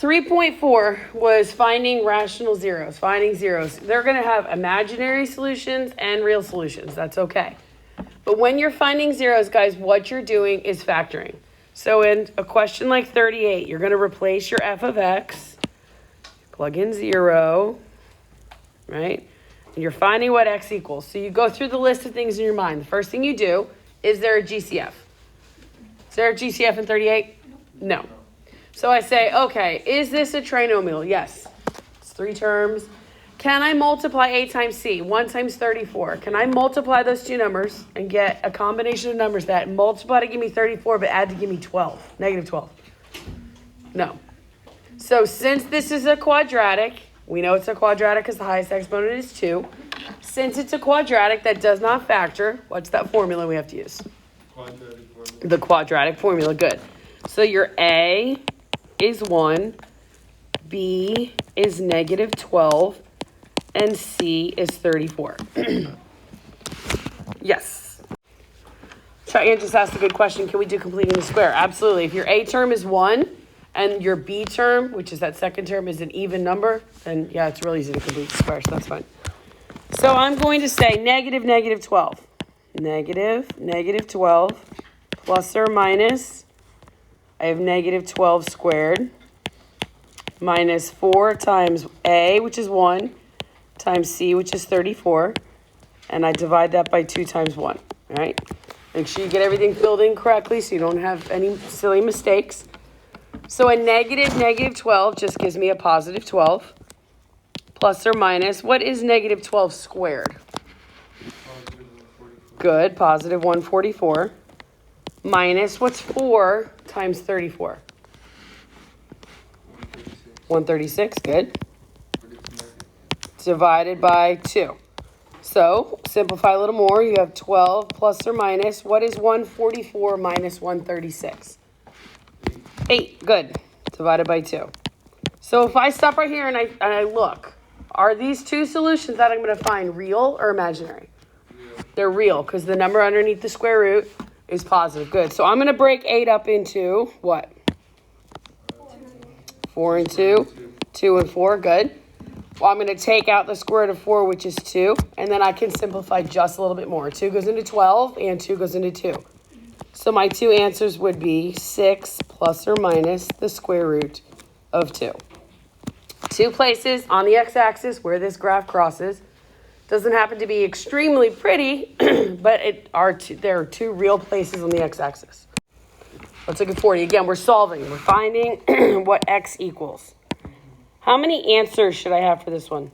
3.4 was finding rational zeros, finding zeros. They're going to have imaginary solutions and real solutions. That's okay. But when you're finding zeros, guys, what you're doing is factoring. So in a question like 38, you're going to replace your f of x, plug in 0, right? And you're finding what x equals. So you go through the list of things in your mind. The first thing you do, is there a GCF? Is there a GCF in 38? No. So I say, okay, is this a trinomial? Yes. It's 3 terms. Can I multiply a times c? 1 times 34. Can I multiply those two numbers and get a combination of numbers that multiply to give me 34 but add to give me 12, negative 12? No. So since this is a quadratic, we know it's a quadratic because the highest exponent is 2. Since it's a quadratic that does not factor, what's that formula we have to use? Quadratic formula. The quadratic formula, good. So your A is 1, B is negative 12, and C is 34. Yes. Cheyenne just asked a good question. Can we do completing the square? Absolutely. If your A term is 1 and your B term, which is that second term, is an even number, then yeah, it's really easy to complete the square, so that's fine. So I'm going to say negative 12. Negative 12 plus or minus, I have negative 12 squared, minus 4 times A, which is 1, times C, which is 34, and I divide that by 2 times 1, all right? Make sure you get everything filled in correctly so you don't have any silly mistakes. So a negative 12 just gives me a positive 12, plus or minus, what is negative 12 squared? Good, positive 144, minus, what's 4 times 34? 136, good. Divided by 2. So, simplify a little more. You have 12 plus or minus. What is 144 minus 136? 8, good. Divided by 2. So if I stop right here and I look, are these two solutions that I'm going to find real or imaginary? They're real because the number underneath the square root is positive. Good. So I'm going to break 8 up into what? 4 and 2. 2 and 4. Good. Well, I'm going to take out the square root of 4, which is 2. And then I can simplify just a little bit more. 2 goes into 12 and 2 goes into 2. So my two answers would be 6 plus or minus the square root of 2. 2 places on the x-axis where this graph crosses. Doesn't happen to be extremely pretty, but there are 2 real places on the x-axis. Let's look at 40. Again, we're solving. We're finding what x equals. How many answers should I have for this one?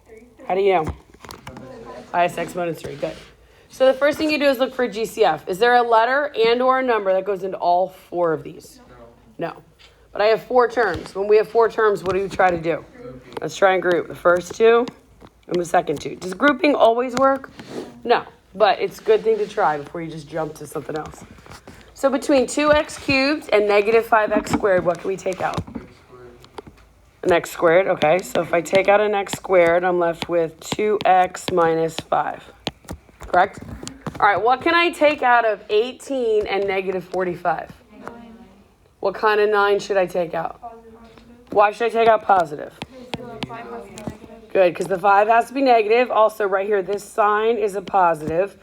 3. How do you know? Highest exponent is 3. Good. So the first thing you do is look for a GCF. Is there a letter and or a number that goes into all 4 of these? No. But I have 4 terms. When we have 4 terms, what do you try to do? Let's try and group the first 2 and the second 2. Does grouping always work? No. But it's a good thing to try before you just jump to something else. So between 2x cubed and negative 5x squared, what can we take out? An x squared. Okay. So if I take out an x squared, I'm left with 2x minus 5. Correct? All right, what can I take out of 18 and negative 45? 9. What kind of 9 should I take out? Positive. Why should I take out positive? Because the 5 has to be negative. Good, because the 5 has to be negative. Also, right here, this sign is a positive.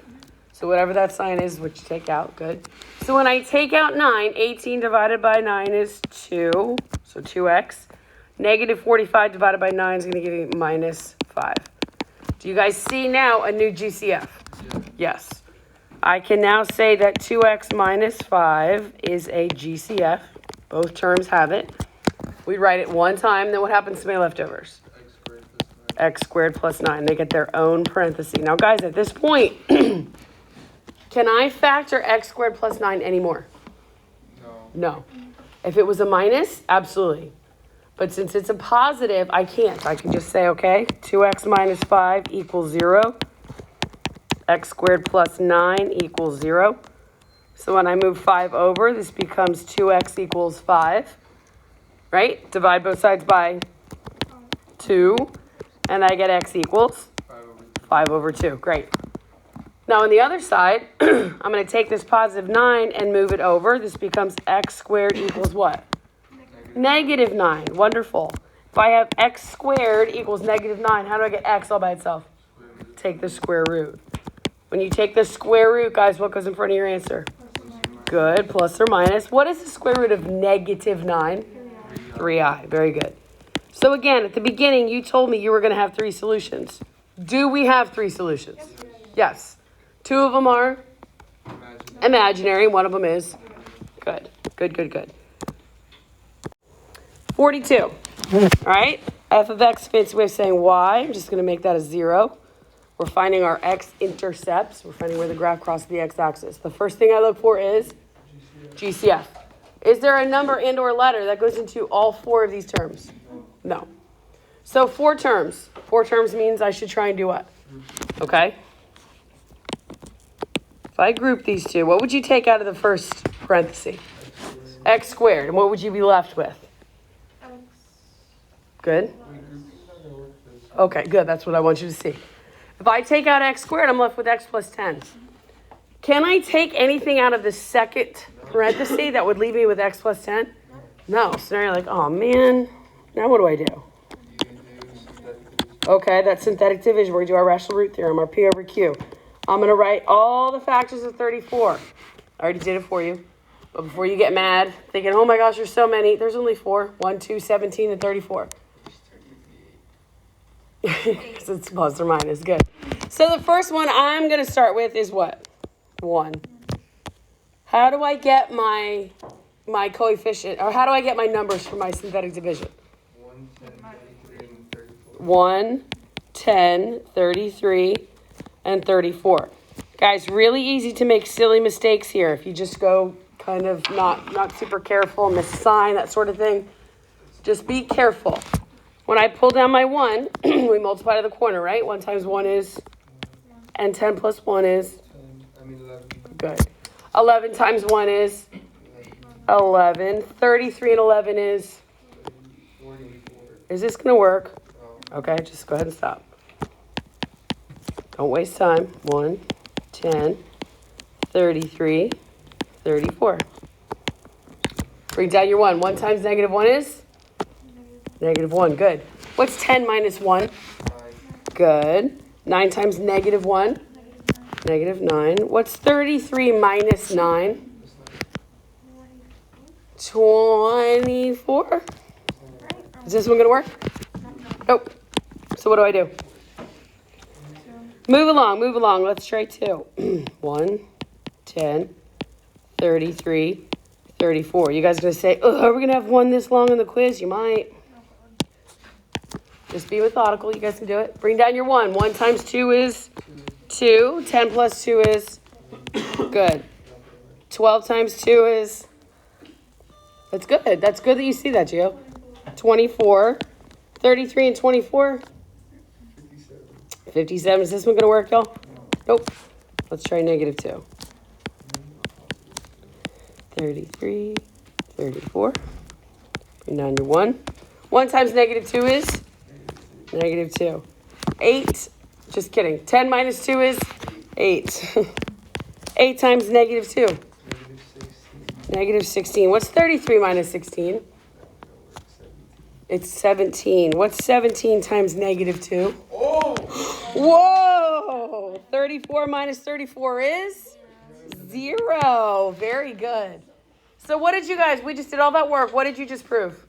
So whatever that sign is, what you take out. Good. So when I take out 9, 18 divided by 9 is 2. So 2x. Negative 45 divided by 9 is going to give you minus 5. Do you guys see now a new GCF? Yes. I can now say that 2x minus 5 is a GCF. Both terms have it. We write it one time, then what happens to my leftovers? X squared plus 9. They get their own parenthesis. Now, guys, at this point, can I factor x squared plus 9 anymore? No. If it was a minus, absolutely. But since it's a positive, I can't. I can just say, okay, 2x minus 5 equals 0. X squared plus 9 equals 0. So when I move 5 over, this becomes 2x equals 5. Right? Divide both sides by 2. And I get x equals 5 over 2. Great. Now on the other side, I'm going to take this positive 9 and move it over. This becomes x squared equals what? Negative 9. Wonderful. If I have x squared equals negative 9, how do I get x all by itself? Take the square root. When you take the square root, guys, what goes in front of your answer? Good. Plus or minus. What is the square root of negative 9? 3i. Very good. So again, at the beginning, you told me you were going to have 3 solutions. Do we have 3 solutions? Yes. 2 of them are imaginary. 1 of them is. Good. Good, good, good. 42. All right. F of x fancy way of saying y. I'm just going to make that a 0. We're finding our x-intercepts. We're finding where the graph crosses the x-axis. The first thing I look for is GCF. Is there a number and or letter that goes into all 4 of these terms? No. So 4 terms. 4 terms means I should try and do what? Okay. If I group these two, what would you take out of the first parenthesis? X squared. And what would you be left with? Good. Okay, good. That's what I want you to see. If I take out x squared, I'm left with x plus 10. Can I take anything out of the second parenthesis that would leave me with x plus 10? No. So now you're like, oh, man. Now what do I do? Okay, that's synthetic division. We're going to do our rational root theorem, our P over Q. I'm going to write all the factors of 34. I already did it for you. But before you get mad, thinking, oh my gosh, there's so many. There's only 4. 1, 2, 17, and 34. Because it's plus or minus. Good. So the first one I'm going to start with is what? 1. How do I get my coefficient, or how do I get my numbers for my synthetic division? 1, 10, 33, and 34. Guys, really easy to make silly mistakes here. If you just go kind of not super careful, miss a sign, that sort of thing. Just be careful. When I pull down my 1, we multiply to the corner, right? 1 times 1 is, and 10 plus 1 is? Good. 11 times 1 is? 11. 33 and 11 is? Is this going to work? Okay, just go ahead and stop. Don't waste time. 1, 10, 33, 34. Bring down your 1. 1 times negative 1 is? Negative 1. Good. What's 10 minus 1? Good. 9 times negative 1? Negative 9. What's 33 minus 9? 24. Is this one going to work? Nope. So what do I do? Move along. Let's try 2. 1, 10, 33, 34. You guys going to say, oh, are we going to have 1 this long in the quiz? You might. Just be methodical. You guys can do it. Bring down your 1. 1 times 2 is 2. 10 plus 2 is good. 12 times 2 is, that's good. That's good that you see that, Gio. 24. 33 and 24. 57. Is this one going to work, y'all? Nope. Let's try negative 2. 33, 34. Bring down your 1. 1 times negative 2 is? Negative 2. 8. Just kidding. 10 minus 2 is? 8. 8 times negative 2? Negative 16. What's 33 minus 16? It's 17. What's 17 times negative 2? Oh! Whoa! 34 minus 34 is? 0. Very good. So what did you guys, we just did all that work. What did you just prove?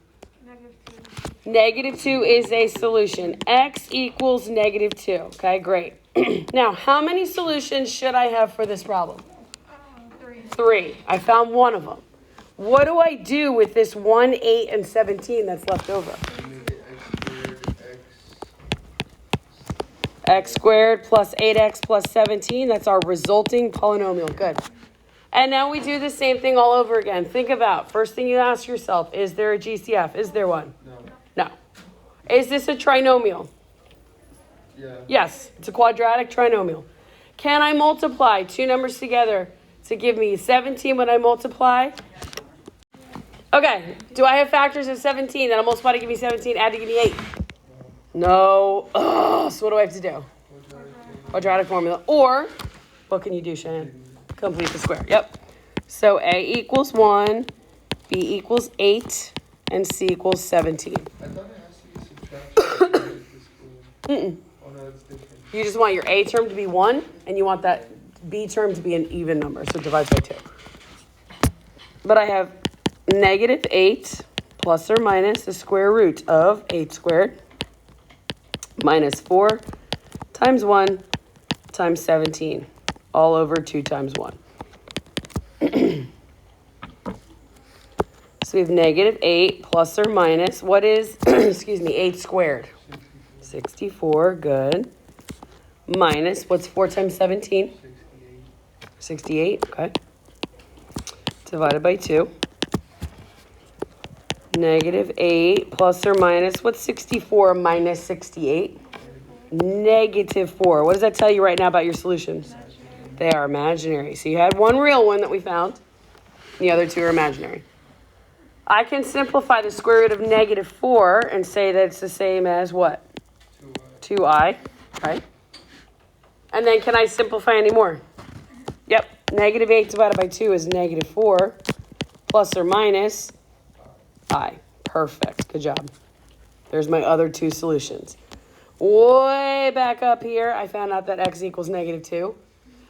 Negative 2 is a solution. X equals negative 2. Okay, great. Now, how many solutions should I have for this problem? 3. I found one of them. What do I do with this 1, 8, and 17 that's left over? X squared plus 8x plus 17. That's our resulting polynomial. Good. And now we do the same thing all over again. Think about, first thing you ask yourself, is there a GCF? Is there one? No. Is this a trinomial? Yeah. Yes, it's a quadratic trinomial. Can I multiply 2 numbers together to give me 17 when I multiply? Okay, do I have factors of 17 that'll multiply to give me 17, add to give me 8? No. Ugh, so what do I have to do? Quadratic formula. Or, what can you do, Cheyenne? Complete the square. Yep. So A equals 1, B equals 8, and c equals 17. I thought I asked you to subtract this. Oh no, it's different. You just want your a term to be 1, and you want that b term to be an even number, so it divides by 2. But I have negative 8 plus or minus the square root of 8 squared minus 4 times 1 times 17, all over 2 times 1. So we have negative 8 plus or minus, what is, excuse me, 8 squared? 64, good. Minus, what's 4 times 17? 68, okay. Divided by 2. Negative 8 plus or minus, what's 64 minus 68? Negative 4. What does that tell you right now about your solutions? They are imaginary. So you had one real one that we found. The other two are imaginary. I can simplify the square root of negative 4 and say that it's the same as what? 2i, right? And then can I simplify any more? Yep. Negative 8 divided by 2 is negative 4 plus or minus I. Perfect. Good job. There's my other two solutions. Way back up here, I found out that x equals negative 2.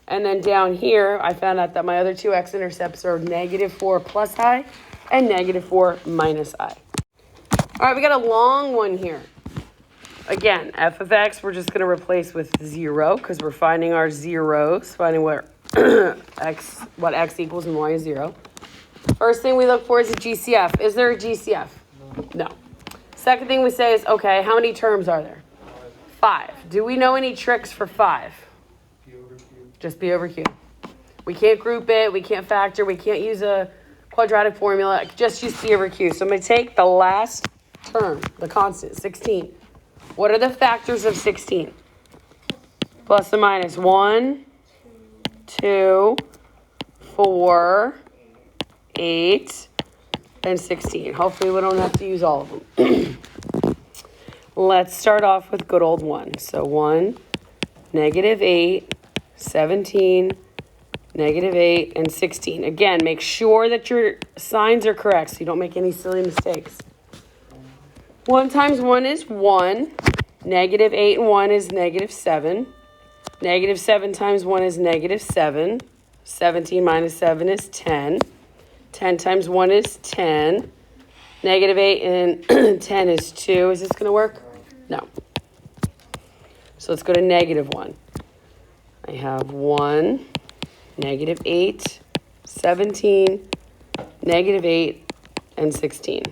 And then down here, I found out that my other two x-intercepts are negative 4 plus I and negative 4 minus I. All right, we got a long one here. Again, f of x, we're just going to replace with 0 because we're finding our zeros, finding what x equals and y is 0. First thing we look for is a GCF. Is there a GCF? No. Second thing we say is, okay, how many terms are there? 5. Do we know any tricks for 5? Just b over q. We can't group it. We can't factor. We can't use a quadratic formula. Just use b over q. So I'm going to take the last term, the constant, 16. What are the factors of 16? Plus or minus 1, 2, 4, 8, and 16. Hopefully we don't have to use all of them. Let's start off with good old 1. So 1, negative 8, 17, negative 8, and 16. Again, make sure that your signs are correct so you don't make any silly mistakes. 1 times 1 is 1. Negative 8 and 1 is negative 7. Negative 7 times 1 is negative 7. 17 minus 7 is 10. 10 times 1 is 10. Negative 8 and 10 is 2. Is this going to work? No. So let's go to negative 1. I have 1, negative 8, 17, negative 8, and 16.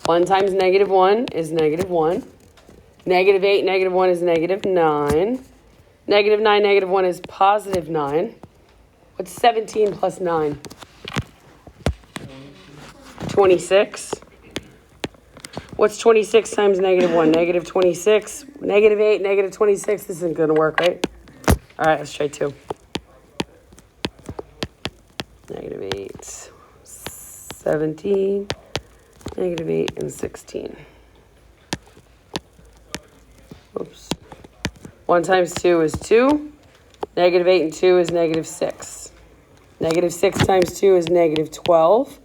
1 times negative 1 is negative 1. Negative 8, negative 1 is negative 9. Negative 9, negative 1 is positive 9. What's 17 plus 9? 26. What's 26 times negative 1? Negative 26. Negative 8, negative 26. This isn't going to work, right? All right, let's try 2. Negative 8, 17, negative 8, and 16. Oops. 1 times 2 is 2. Negative 8 and 2 is negative 6. Negative 6 times 2 is negative 12.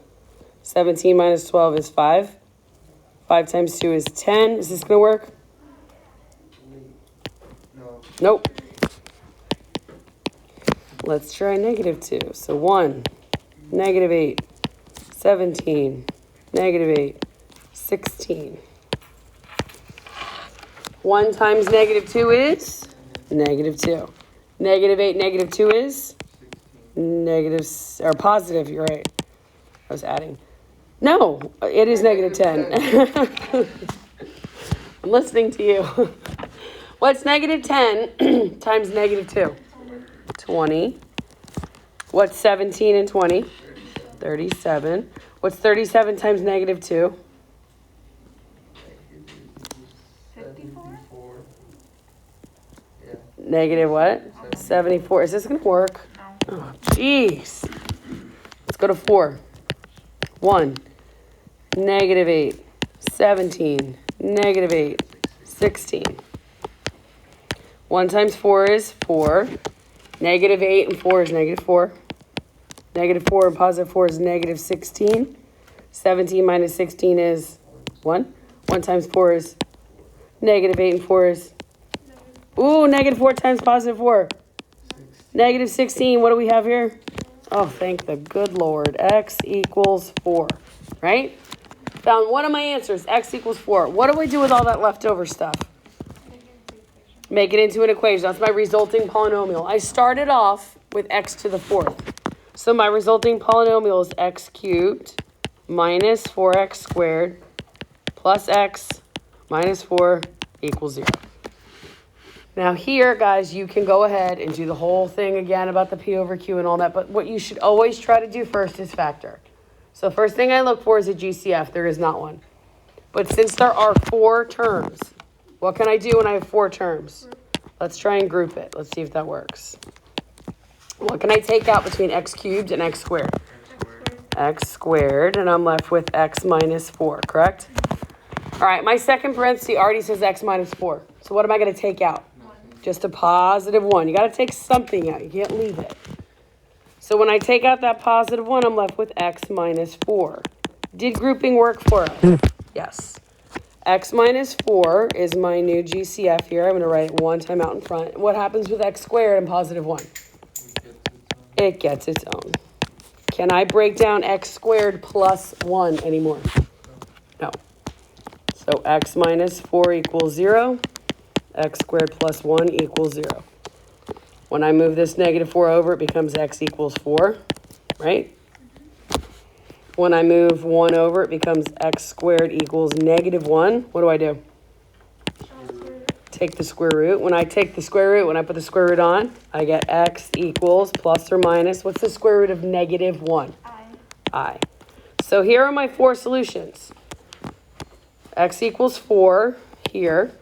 17 minus 12 is 5. 5 times 2 is 10. Is this going to work? No. Nope. Let's try negative 2. So 1, negative 8, 17, negative 8, 16. 1 times negative 2 is negative 2. Negative 8, negative 2 is negative, or positive, you're right. I was adding. No, it is negative 10. I'm listening to you. What's negative 10 times negative 2? 20. What's 17 and 20? 37. What's 37 times negative 2? 54. Yeah. Negative what? 74. Is this going to work? No. Oh, jeez. Let's go to 4. 1, negative 8, 17, negative 8, 16. 1 times 4 is 4. Negative 8 and 4 is negative 4. Negative 4 and positive 4 is negative 16. 17 minus 16 is 1. 1 times 4 is negative 8, and 4 is, ooh, negative 4 times positive 4. Negative 16, what do we have here? Oh, thank the good Lord. X equals 4, right? Found one of my answers, x equals 4. What do I do with all that leftover stuff? Make it into an equation. That's my resulting polynomial. I started off with x to the 4th. So my resulting polynomial is x cubed minus 4x squared plus x minus 4 equals 0. Now here, guys, you can go ahead and do the whole thing again about the p over q and all that, but what you should always try to do first is factor. So first thing I look for is a GCF. There is not one. But since there are 4 terms, what can I do when I have 4 terms? Let's try and group it. Let's see if that works. What can I take out between x cubed and x squared? X squared, and I'm left with x minus 4, correct? All right, my second parenthesis already says x minus 4. So what am I going to take out? Just a positive 1. You got to take something out. You can't leave it. So when I take out that positive 1, I'm left with x minus 4. Did grouping work for us? Yes. X minus 4 is my new GCF here. I'm going to write it one time out in front. What happens with x squared and positive 1? It gets its own. Can I break down x squared plus 1 anymore? No. So x minus 4 equals 0. X squared plus 1 equals 0. When I move this negative 4 over, it becomes x equals 4, right? When I move 1 over, it becomes x squared equals negative 1. What do I do? Take the square root. When I take the square root, when I put the square root on, I get x equals plus or minus. What's the square root of negative 1? I. So here are my 4 solutions. X equals 4 here.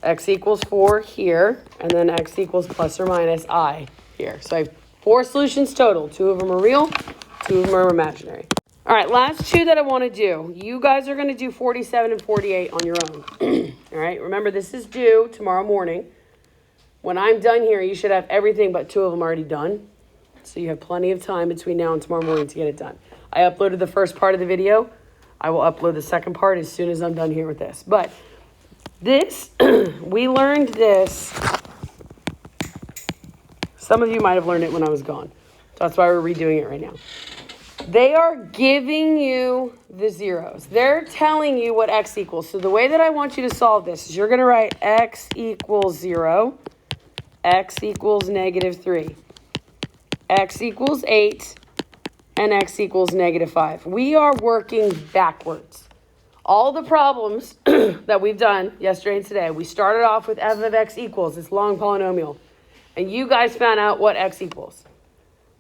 X equals 4 here, and then x equals plus or minus I here. So I have 4 solutions total. 2 of them are real, 2 of them are imaginary. All right, last 2 that I want to do. You guys are going to do 47 and 48 on your own. All right, remember this is due tomorrow morning. When I'm done here, you should have everything but 2 of them already done. So you have plenty of time between now and tomorrow morning to get it done. I uploaded the first part of the video. I will upload the second part as soon as I'm done here with this. But this, we learned this. Some of you might have learned it when I was gone. So that's why we're redoing it right now. They are giving you the zeros. They're telling you what x equals. So the way that I want you to solve this is you're going to write x equals 0, x equals negative 3, x equals 8, and x equals negative 5. We are working backwards. All the problems that we've done yesterday and today, we started off with f of x equals, this long polynomial. And you guys found out what x equals.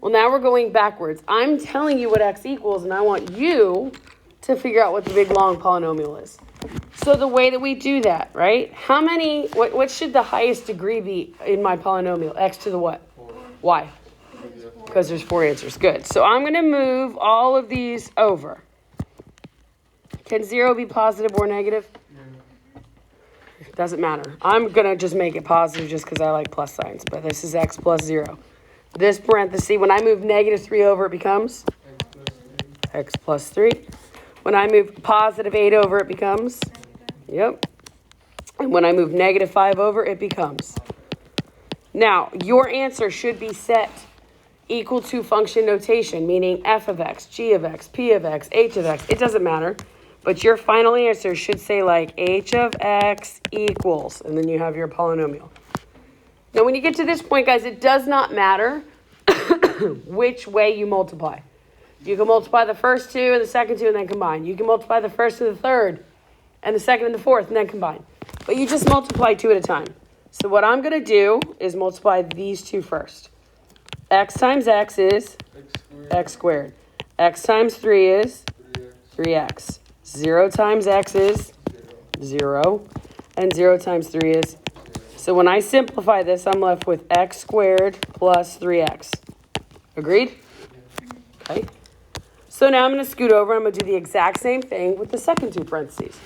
Well, now we're going backwards. I'm telling you what x equals, and I want you to figure out what the big long polynomial is. So the way that we do that, right? How many, what should the highest degree be in my polynomial? X to the what? 4. Why? Because there's 4 answers. Good. So I'm going to move all of these over. Can 0 be positive or negative? It doesn't matter. I'm going to just make it positive just because I like plus signs. But this is x plus 0. This parenthesis, when I move negative 3 over, it becomes x plus 3. When I move positive 8 over, it becomes, yep. And when I move negative 5 over, it becomes. Now, your answer should be set equal to function notation, meaning f of x, g of x, p of x, h of x. It doesn't matter. But your final answer should say like h of x equals, and then you have your polynomial. Now, when you get to this point, guys, it does not matter which way you multiply. You can multiply the first 2 and the second 2 and then combine. You can multiply the first and the third and the second and the fourth and then combine. But you just multiply 2 at a time. So what I'm going to do is multiply these 2 first. X times x is x squared. X times 3 is 3x. 0 times x is 0. And 0 times 3 is. So when I simplify this, I'm left with x squared plus 3x. Agreed? Okay. So now I'm going to scoot over and I'm going to do the exact same thing with the second 2 parentheses.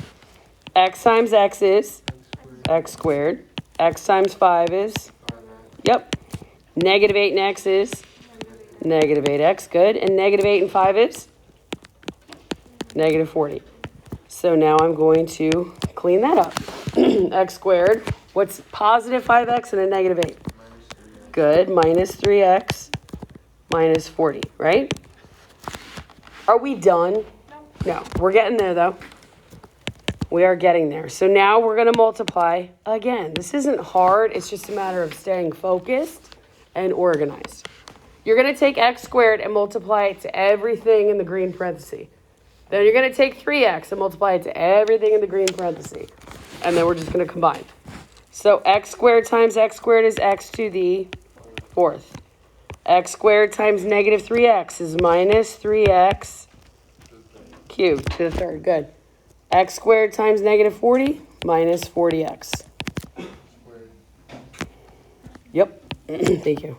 X times x is x squared. X times 5 is, yep. Negative 8 and x is negative 8x. Good. And negative 8 and 5 is negative 40. So now I'm going to clean that up. X squared, what's positive 5x and a negative 8? Good, minus 3x minus 40, right? Are we done? No, we're getting there though. We are getting there. So now we're going to multiply again. This isn't hard. It's just a matter of staying focused and organized. You're going to take x squared and multiply it to everything in the green parenthesis. Then you're going to take 3x and multiply it to everything in the green parenthesis. And then we're just going to combine. So x squared times x squared is x to the 4th. X squared times negative 3x is minus 3x cubed to the 3rd. Good. X squared times negative 40 minus 40x. Yep. Thank you.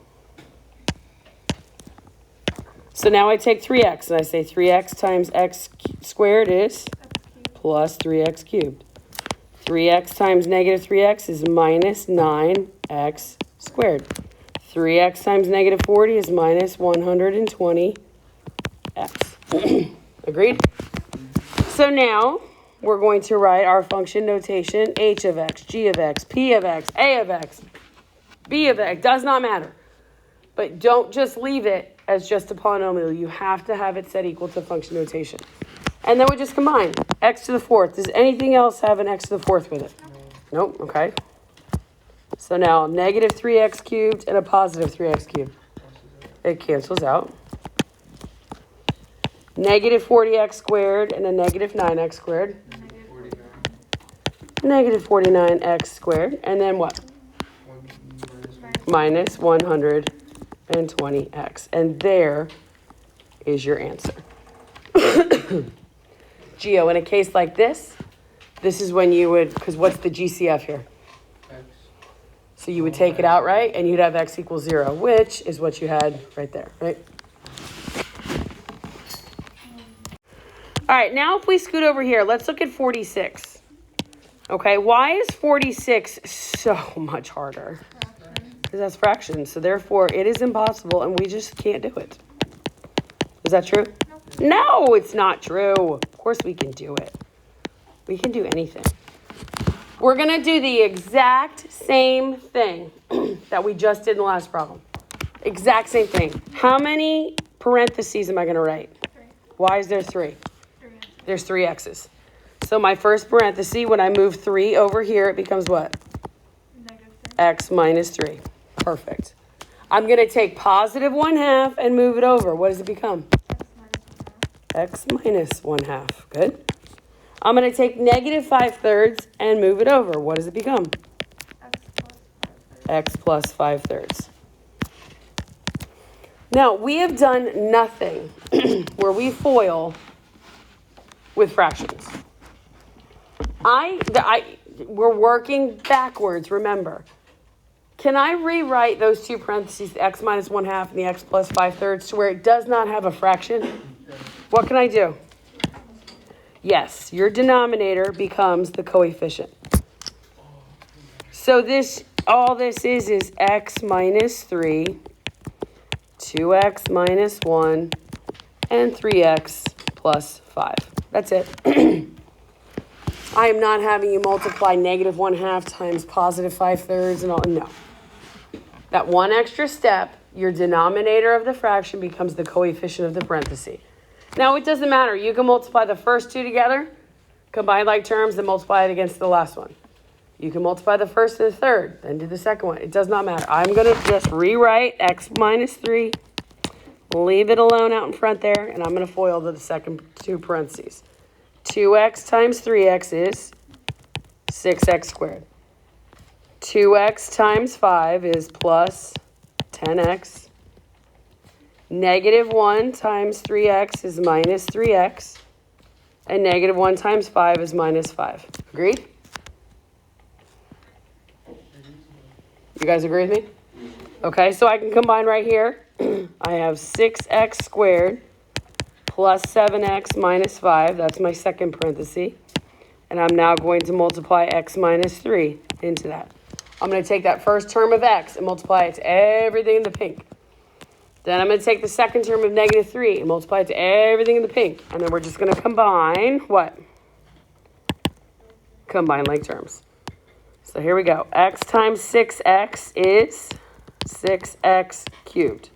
So now I take 3x and I say 3x times x squared is plus 3x cubed. 3x times negative 3x is minus 9x squared. 3x times negative 40 is minus 120x. Agreed? So now we're going to write our function notation h of x, g of x, p of x, a of x, b of x. Does not matter. But don't just leave it as just a polynomial. You have to have it set equal to function notation. And then we just combine x to the 4th. Does anything else have an x to the 4th with it? Nope. Okay. So now negative 3x cubed and a positive 3x cubed. It cancels out. Negative 40x squared and a negative 9x squared. Negative 49x squared. And then what? Minus 120x. And there is your answer. Geo, in a case like this is when you would, because what's the GCF here? X. So you would take it out, right? And you'd have x equals 0, which is what you had right there, right? All right, now if we scoot over here, let's look at 46. Okay, why is 46 so much harder? Because that's fractions. So therefore, it is impossible, and we just can't do it. Is that true? No, it's not true. Of course we can do it. We can do anything. We're going to do the exact same thing that we just did in the last problem. Exact same thing. How many parentheses am I going to write? 3. Why is there 3? There's 3 x's. So my first parenthesis, when I move 3 over here, it becomes what? Negative 3. X minus 3. Perfect. I'm going to take positive 1/2 and move it over. What does it become? X minus 1/2. Good. I'm going to take negative 5/3 and move it over. What does it become? X plus 5/3. Now, we have done nothing where we FOIL with fractions. We're working backwards, remember. Can I rewrite those two parentheses, the x minus 1/2 and the x plus 5/3, to where it does not have a fraction? What can I do? Yes, your denominator becomes the coefficient. So all this is x minus 3, 2x minus 1, and 3x plus 5. That's it. I am not having you multiply negative 1/2 times positive 5/3 and all. No. That one extra step, your denominator of the fraction becomes the coefficient of the parenthesis. Now, it doesn't matter. You can multiply the first two together, combine like terms, and multiply it against the last one. You can multiply the first and the third, then do the second one. It does not matter. I'm going to just rewrite x minus 3, leave it alone out in front there, and I'm going to FOIL to the second two parentheses. 2x times 3x is 6x squared. 2x times 5 is plus 10x. Negative 1 times 3x is minus 3x. And negative 1 times 5 is minus 5. Agreed? You guys agree with me? Okay, so I can combine right here. I have 6x squared plus 7x minus 5. That's my second parenthesis. And I'm now going to multiply x minus 3 into that. I'm going to take that first term of x and multiply it to everything in the pink. Then I'm going to take the second term of negative 3 and multiply it to everything in the pink. And then we're just going to combine what? Combine like terms. So here we go. X times 6x is 6x cubed.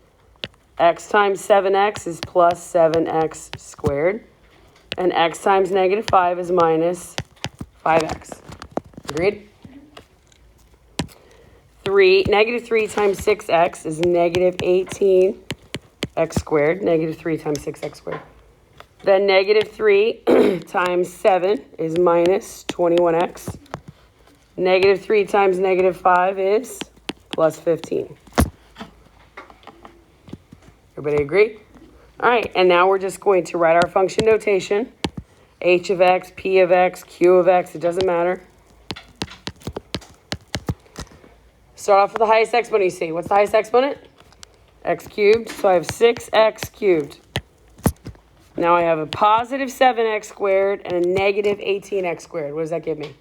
X times 7x is plus 7x squared. And x times negative 5 is minus 5x. Agreed? Negative 3 times 6x is negative 18x squared. Negative 3 times 6x squared. Then negative 3 times 7 is minus 21x. Negative 3 times negative 5 is plus 15. Everybody agree? All right, and now we're just going to write our function notation. H of x, P of x, Q of x, it doesn't matter. Start off with the highest exponent you see. What's the highest exponent? X cubed. So I have 6x cubed. Now I have a positive 7x squared and a negative 18x squared. What does that give me?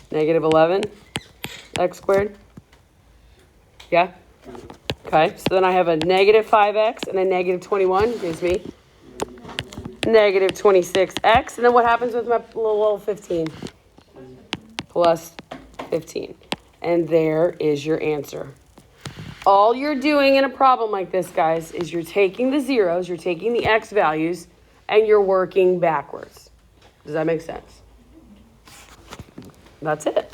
Negative 11x squared. Yeah? Okay, so then I have a negative 5x and a negative 21 gives me negative 26x. And then what happens with my little 15? Plus 15. And there is your answer. All you're doing in a problem like this, guys, is you're taking the zeros, you're taking the x values, and you're working backwards. Does that make sense? That's it.